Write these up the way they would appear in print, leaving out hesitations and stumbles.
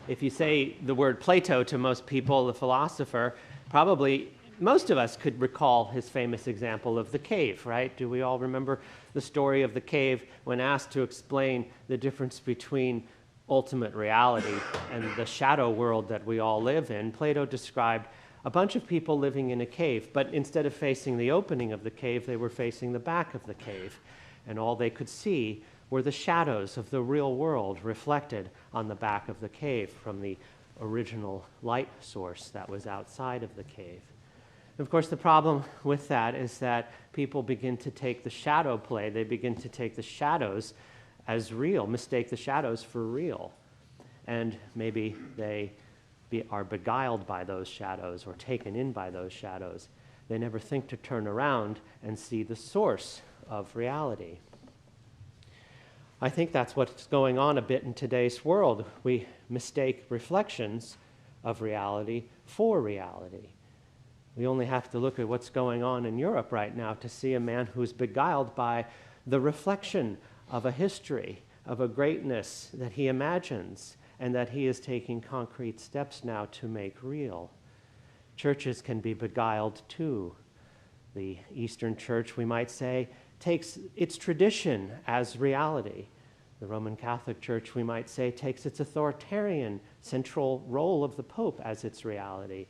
If you say the word Plato to most people, the philosopher, probably most of us could recall his famous example of the cave, right? Do we all remember the story of the cave when asked to explain the difference between ultimate reality and the shadow world that we all live in? Plato described a bunch of people living in a cave, but instead of facing the opening of the cave, they were facing the back of the cave, and all they could see were the shadows of the real world reflected on the back of the cave from the original light source that was outside of the cave. Of course, the problem with that is that people begin to take the shadow play, they begin to take the shadows as real, mistake the shadows for real. And maybe they are beguiled by those shadows or taken in by those shadows. They never think to turn around and see the source of reality. I think that's what's going on a bit in today's world. We mistake reflections of reality for reality. We only have to look at what's going on in Europe right now to see a man who's beguiled by the reflection of a history, of a greatness that he imagines, and that he is taking concrete steps now to make real. Churches can be beguiled too. The Eastern Church, we might say, takes its tradition as reality. The Roman Catholic Church, we might say, takes its authoritarian central role of the Pope as its reality.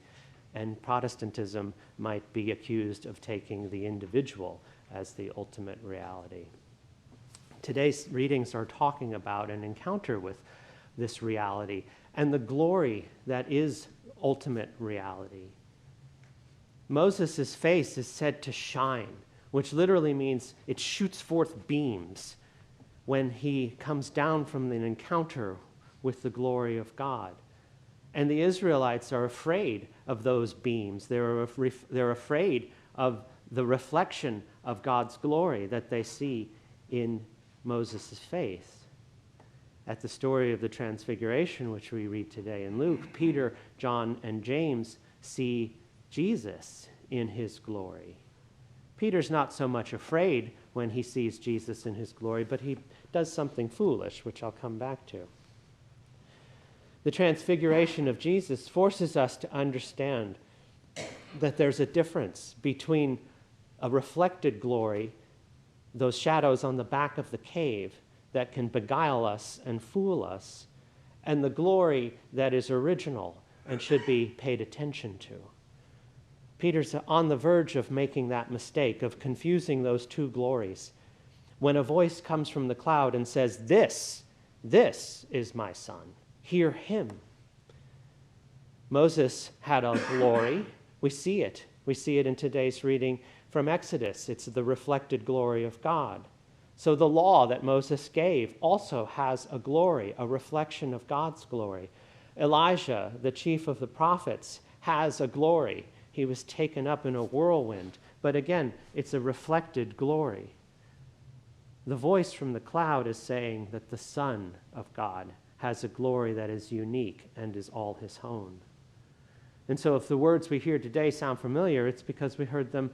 And Protestantism might be accused of taking the individual as the ultimate reality. Today's readings are talking about an encounter with this reality and the glory that is ultimate reality. Moses' face is said to shine, which literally means it shoots forth beams when he comes down from an encounter with the glory of God. And the Israelites are afraid of those beams. They're afraid of the reflection of God's glory that they see in Moses' face. At the story of the Transfiguration, which we read today in Luke, Peter, John, and James see Jesus in his glory. Peter's not so much afraid when he sees Jesus in his glory, but he does something foolish, which I'll come back to. The Transfiguration of Jesus forces us to understand that there's a difference between a reflected glory, those shadows on the back of the cave that can beguile us and fool us, and the glory that is original and should be paid attention to. Peter's on the verge of making that mistake, of confusing those two glories, when a voice comes from the cloud and says, this is my son. Hear him. Moses had a glory. We see it. We see it in today's reading from Exodus. It's the reflected glory of God. So the law that Moses gave also has a glory, a reflection of God's glory. Elijah, the chief of the prophets, has a glory. He was taken up in a whirlwind. But again, it's a reflected glory. The voice from the cloud is saying that the Son of God has a glory that is unique and is all his own. And so if the words we hear today sound familiar, it's because we heard them.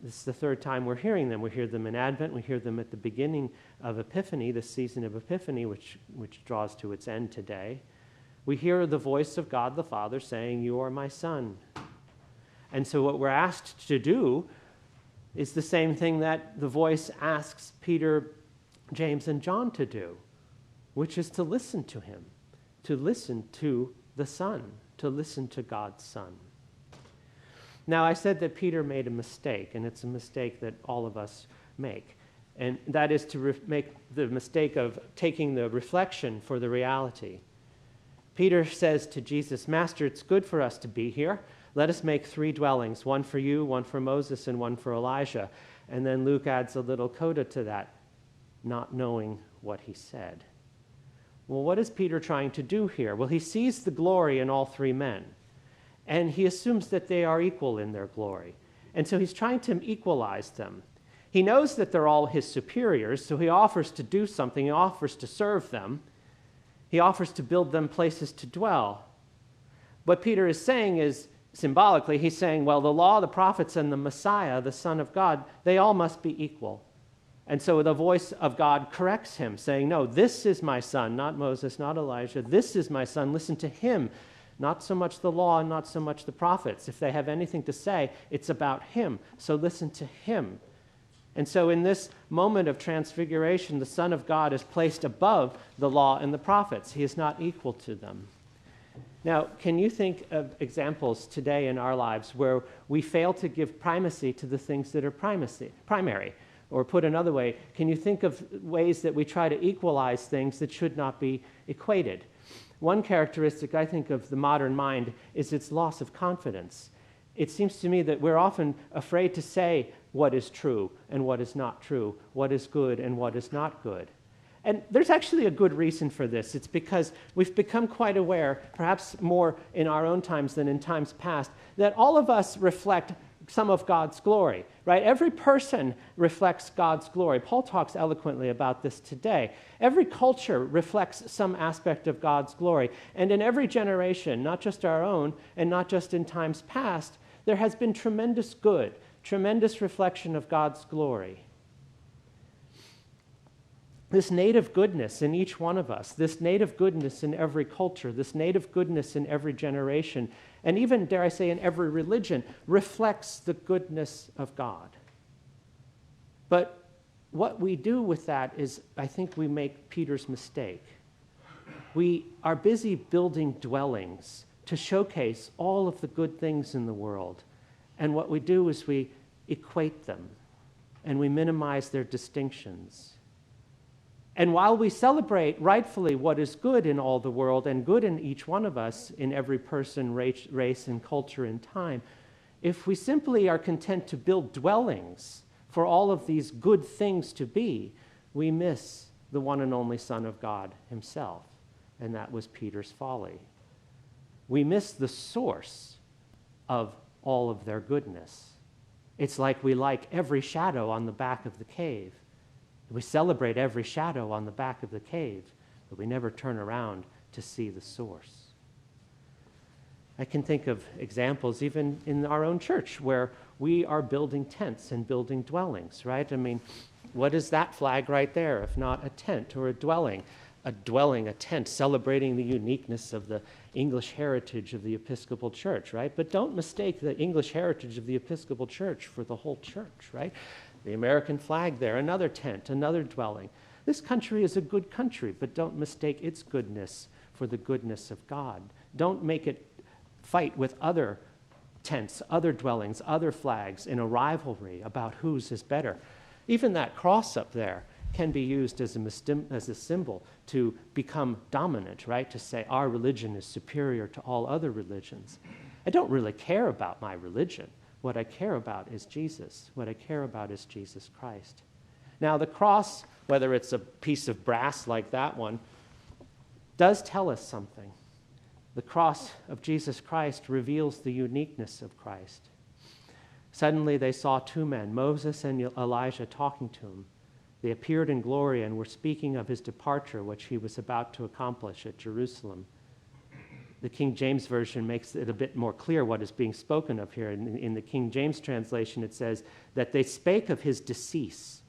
This is the third time we're hearing them. We hear them in Advent. We hear them at the beginning of Epiphany, the season of Epiphany, which draws to its end today. We hear the voice of God the Father saying, "You are my Son." And so what we're asked to do is the same thing that the voice asks Peter, James, and John to do, which is to listen to him, to listen to the Son, to listen to God's Son. Now, I said that Peter made a mistake, and it's a mistake that all of us make, and that is to make the mistake of taking the reflection for the reality. Peter says to Jesus, "Master, it's good for us to be here. Let us make 3 dwellings, one for you, one for Moses, and one for Elijah." And then Luke adds a little coda to that, not knowing what he said. Well, what is Peter trying to do here? Well, he sees the glory in all 3 men, and he assumes that they are equal in their glory. And so he's trying to equalize them. He knows that they're all his superiors, so he offers to do something. He offers to serve them. He offers to build them places to dwell. What Peter is saying is, symbolically, he's saying, well, the law, the prophets, and the Messiah, the Son of God, they all must be equal. And so the voice of God corrects him, saying, no, this is my son, not Moses, not Elijah. This is my son. Listen to him. Not so much the law and not so much the prophets. If they have anything to say, it's about him. So listen to him. And so in this moment of transfiguration, the Son of God is placed above the law and the prophets. He is not equal to them. Now, can you think of examples today in our lives where we fail to give primacy to the things that are primary? Or put another way, can you think of ways that we try to equalize things that should not be equated? One characteristic, I think, of the modern mind is its loss of confidence. It seems to me that we're often afraid to say what is true and what is not true, what is good and what is not good. And there's actually a good reason for this. It's because we've become quite aware, perhaps more in our own times than in times past, that all of us reflect some of God's glory, right? Every person reflects God's glory. Paul talks eloquently about this today. Every culture reflects some aspect of God's glory. And in every generation, not just our own and not just in times past, there has been tremendous good, tremendous reflection of God's glory. This native goodness in each one of us, this native goodness in every culture, this native goodness in every generation, and even, dare I say, in every religion, reflects the goodness of God. But what we do with that is, I think we make Peter's mistake. We are busy building dwellings to showcase all of the good things in the world. And what we do is we equate them, and we minimize their distinctions. And while we celebrate rightfully what is good in all the world and good in each one of us, in every person, race, and culture and time, if we simply are content to build dwellings for all of these good things to be, we miss the one and only Son of God himself, and that was Peter's folly. We miss the source of all of their goodness. It's like we like every shadow on the back of the cave. We celebrate every shadow on the back of the cave, but we never turn around to see the source. I can think of examples even in our own church where we are building tents and building dwellings, right? I mean, what is that flag right there if not a tent or a dwelling? A dwelling, a tent, celebrating the uniqueness of the English heritage of the Episcopal Church, right? But don't mistake the English heritage of the Episcopal Church for the whole church, right? The American flag there, another tent, another dwelling. This country is a good country, but don't mistake its goodness for the goodness of God. Don't make it fight with other tents, other dwellings, other flags in a rivalry about whose is better. Even that cross up there can be used as a symbol to become dominant, right? To say our religion is superior to all other religions. I don't really care about my religion. What I care about is Jesus. What I care about is Jesus Christ. Now, the cross, whether it's a piece of brass like that one, does tell us something. The cross of Jesus Christ reveals the uniqueness of Christ. Suddenly they saw two men, Moses and Elijah, talking to him. They appeared in glory and were speaking of his departure, which he was about to accomplish at Jerusalem. The King James Version makes it a bit more clear what is being spoken of here. In the King James translation, it says that they spake of his decease.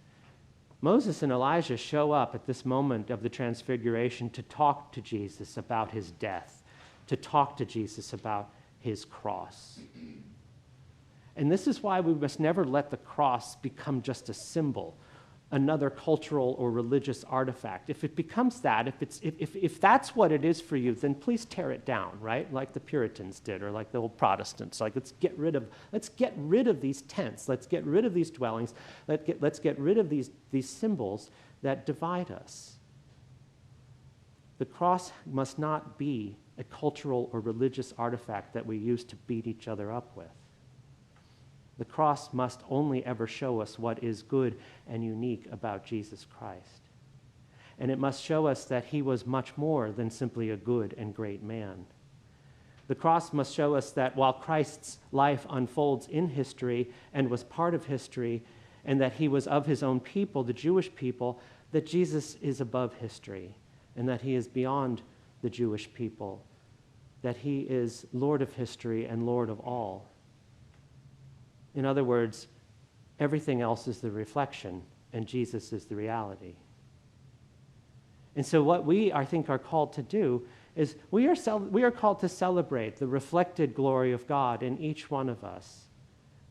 Moses and Elijah show up at this moment of the transfiguration to talk to Jesus about his death, to talk to Jesus about his cross. And this is why we must never let the cross become just a symbol, another cultural or religious artifact. If it becomes that, if that's what it is for you, then please tear it down, right? Like the Puritans did, or like the old Protestants. Like let's get rid of these tents. Let's get rid of these dwellings. Let's get rid of these symbols that divide us. The cross must not be a cultural or religious artifact that we use to beat each other up with. The cross must only ever show us what is good and unique about Jesus Christ. And it must show us that he was much more than simply a good and great man. The cross must show us that while Christ's life unfolds in history and was part of history, and that he was of his own people, the Jewish people, that Jesus is above history, and that he is beyond the Jewish people, that he is Lord of history and Lord of all. In other words, everything else is the reflection and Jesus is the reality. And so what we, I think, are called to do is we are called to celebrate the reflected glory of God in each one of us,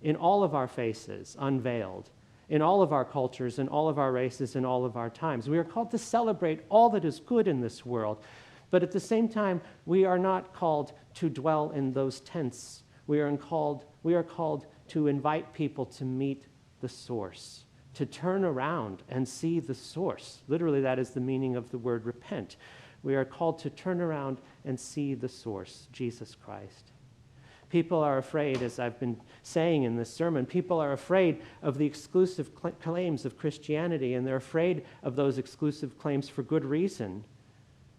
in all of our faces, unveiled, in all of our cultures, in all of our races, in all of our times. We are called to celebrate all that is good in this world, but at the same time, we are not called to dwell in those tents. We are called to invite people to meet the source, to turn around and see the source. Literally, that is the meaning of the word repent. We are called to turn around and see the source, Jesus Christ. People are afraid, as I've been saying in this sermon, people are afraid of the exclusive claims of Christianity, and they're afraid of those exclusive claims for good reason,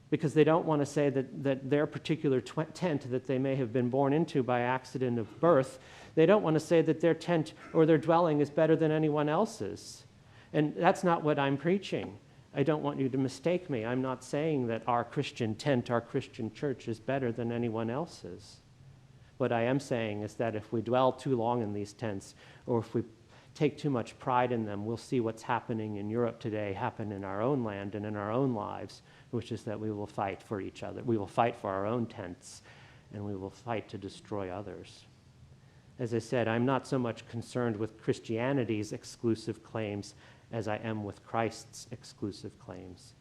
because they don't want to say that their particular tent that they may have been born into by accident of birth, they don't want to say that their tent or their dwelling is better than anyone else's. And that's not what I'm preaching. I don't want you to mistake me. I'm not saying that our Christian tent, our Christian church is better than anyone else's. What I am saying is that if we dwell too long in these tents, or if we take too much pride in them, we'll see what's happening in Europe today happen in our own land and in our own lives, which is that we will fight for each other. We will fight for our own tents, and we will fight to destroy others. As I said, I'm not so much concerned with Christianity's exclusive claims as I am with Christ's exclusive claims.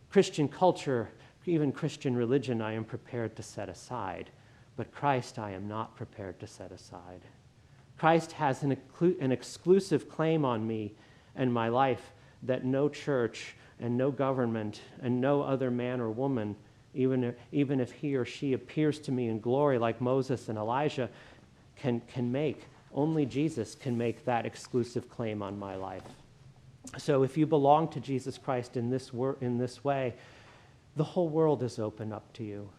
Christian culture, even Christian religion, I am prepared to set aside, but Christ I am not prepared to set aside. Christ has an exclusive claim on me and my life that no church and no government and no other man or woman, even if he or she appears to me in glory like Moses and Elijah, can make. Only Jesus can make that exclusive claim on my life. So if you belong to Jesus Christ in this way, the whole world is open up to you.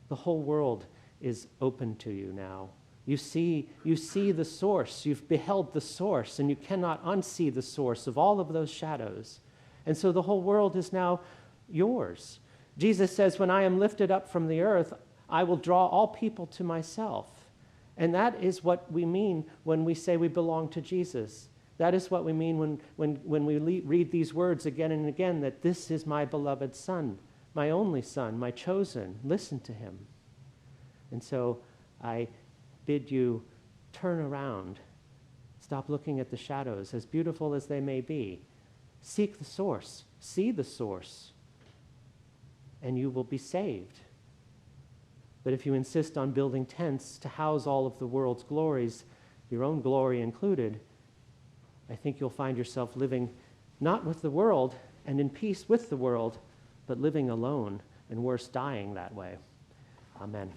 The whole world is open to you now. You see the source. You've beheld the source, and you cannot unsee the source of all of those shadows. And so the whole world is now yours. Jesus says, when I am lifted up from the earth, I will draw all people to myself. And that is what we mean when we say we belong to Jesus. That is what we mean when we read these words again and again, that this is my beloved Son, my only Son, my chosen. Listen to him. And so I bid you turn around. Stop looking at the shadows, as beautiful as they may be. Seek the source. See the source. And you will be saved. But if you insist on building tents to house all of the world's glories, your own glory included, I think you'll find yourself living not with the world and in peace with the world, but living alone, and worse, dying that way. Amen.